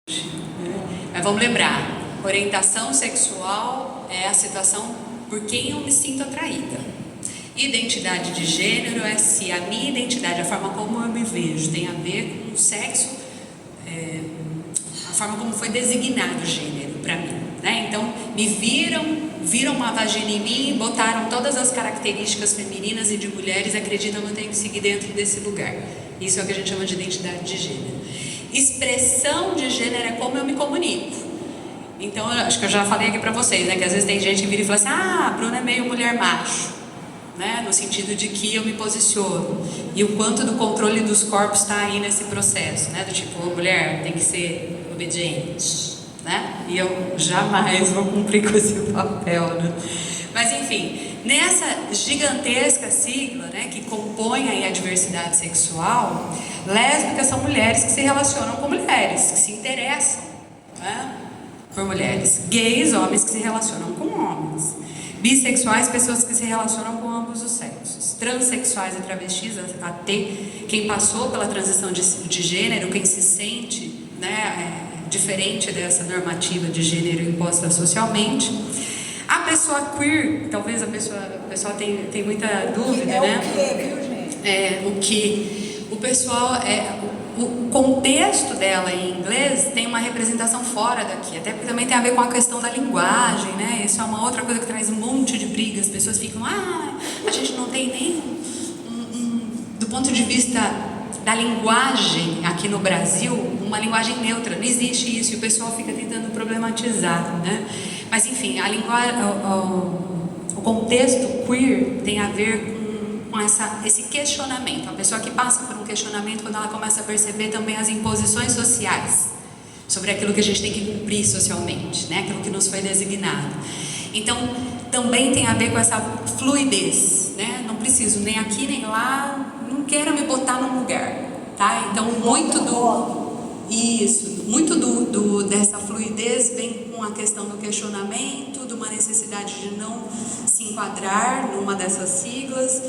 Mas vamos lembrar, orientação sexual é a situação por quem eu me sinto atraída. Identidade de gênero é se a minha identidade, a forma como eu me vejo, tem a ver com o sexo, a forma como foi designado o gênero para mim, né? Então, me viram uma vagina em mim, botaram todas as características femininas e de mulheres, acreditam que eu tenho que seguir dentro desse lugar. Isso é o que a gente chama de identidade de gênero. Expressão de gênero é como eu me comunico. Então, acho que eu já falei aqui pra vocês, né? Que às vezes tem gente que vira e fala assim: ah, a Bruna é meio mulher macho, né? No sentido de que eu me posiciono. E o quanto do controle dos corpos está aí nesse processo, né? Do tipo, mulher tem que ser obediente, né? E eu jamais vou cumprir com esse papel, né? Mas enfim, nessa gigantesca sigla, né, que compõe aí a diversidade sexual, lésbicas são mulheres que se relacionam com mulheres, que se interessam, né, por mulheres. Gays, homens que se relacionam com homens. Bissexuais, pessoas que se relacionam com ambos os sexos. Transsexuais e travestis, AT, quem passou pela transição de gênero, quem se sente, né, diferente dessa normativa de gênero imposta socialmente. A pessoa queer, talvez o pessoal tem muita dúvida, né? O que, viu, gente? O que? O pessoal, o contexto dela em inglês tem uma representação fora daqui, até porque também tem a ver com a questão da linguagem, né? Isso é uma outra coisa que traz um monte de briga. As pessoas ficam, a gente não tem nem do ponto de vista da linguagem aqui no Brasil, uma linguagem neutra, não existe isso, e o pessoal fica tentando problematizar, né? Mas enfim, o contexto queer tem a ver com esse questionamento. A pessoa que passa por um questionamento, quando ela começa a perceber também as imposições sociais sobre aquilo que a gente tem que cumprir socialmente, né? Aquilo que nos foi designado. Então, também tem a ver com essa fluidez, né? Não preciso nem aqui nem lá, não quero me botar num lugar, tá? Então, muito dessa fluidez vem com a questão do questionamento, de uma necessidade de não se enquadrar numa dessas siglas.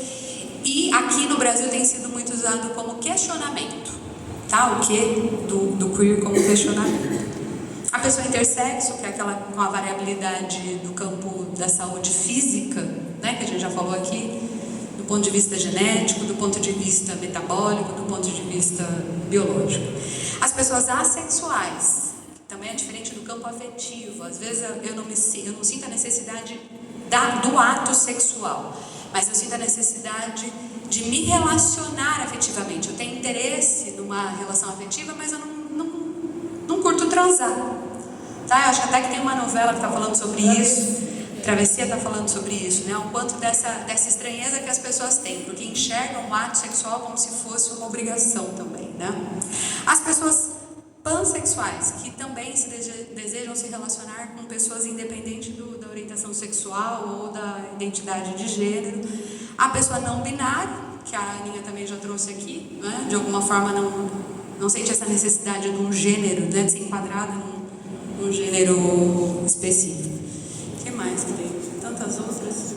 E aqui no Brasil tem sido muito usado como questionamento, tá? O que do queer como questionamento. A pessoa intersexo, que é aquela com a variabilidade do campo da saúde física, né, que a gente já falou aqui, do ponto de vista genético, do ponto de vista metabólico, do ponto de vista biológico. As pessoas assexuais, que também é diferente do campo afetivo. Às vezes eu não sinto a necessidade do ato sexual, mas eu sinto a necessidade de me relacionar afetivamente. Eu tenho interesse numa relação afetiva, mas eu não curto transar. Tá? Eu acho que até que tem uma novela que está falando sobre isso. Travessia está falando sobre isso, né? O quanto dessa estranheza que as pessoas têm, porque enxergam o ato sexual como se fosse uma obrigação também, né? As pessoas pansexuais, que também desejam se relacionar com pessoas independente da orientação sexual ou da identidade de gênero. A pessoa não binária, que a Aninha também já trouxe aqui, né? De alguma forma não sente essa necessidade de um gênero, né? De ser enquadrada num gênero específico. O que mais que tem? Tantas outras.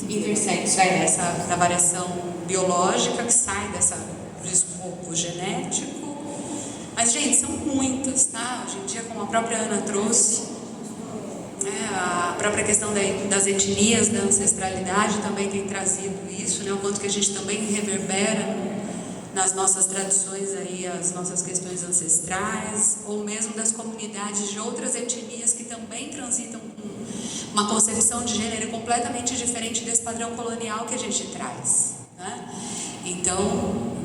Intersexo é essa da variação biológica que sai do escopo genético. Mas, gente, são muitas, tá? Hoje em dia, como a própria Ana trouxe, né, a própria questão das etnias, da ancestralidade também tem trazido isso, né? O quanto que a gente também reverbera nas nossas tradições aí, as nossas questões ancestrais, ou mesmo das comunidades de outras etnias que também transitam com uma concepção de gênero completamente diferente desse padrão colonial que a gente traz, né? Então,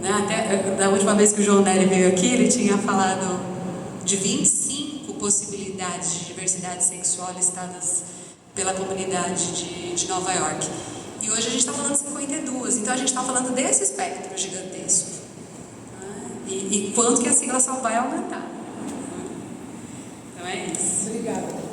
né, até da última vez que o João Nery veio aqui, ele tinha falado de 25 possibilidades de diversidade sexual listadas pela comunidade de Nova York. E hoje a gente está falando de 52, então a gente está falando desse espectro gigantesco. E quanto que a sigla só vai aumentar. Então é isso. Obrigada.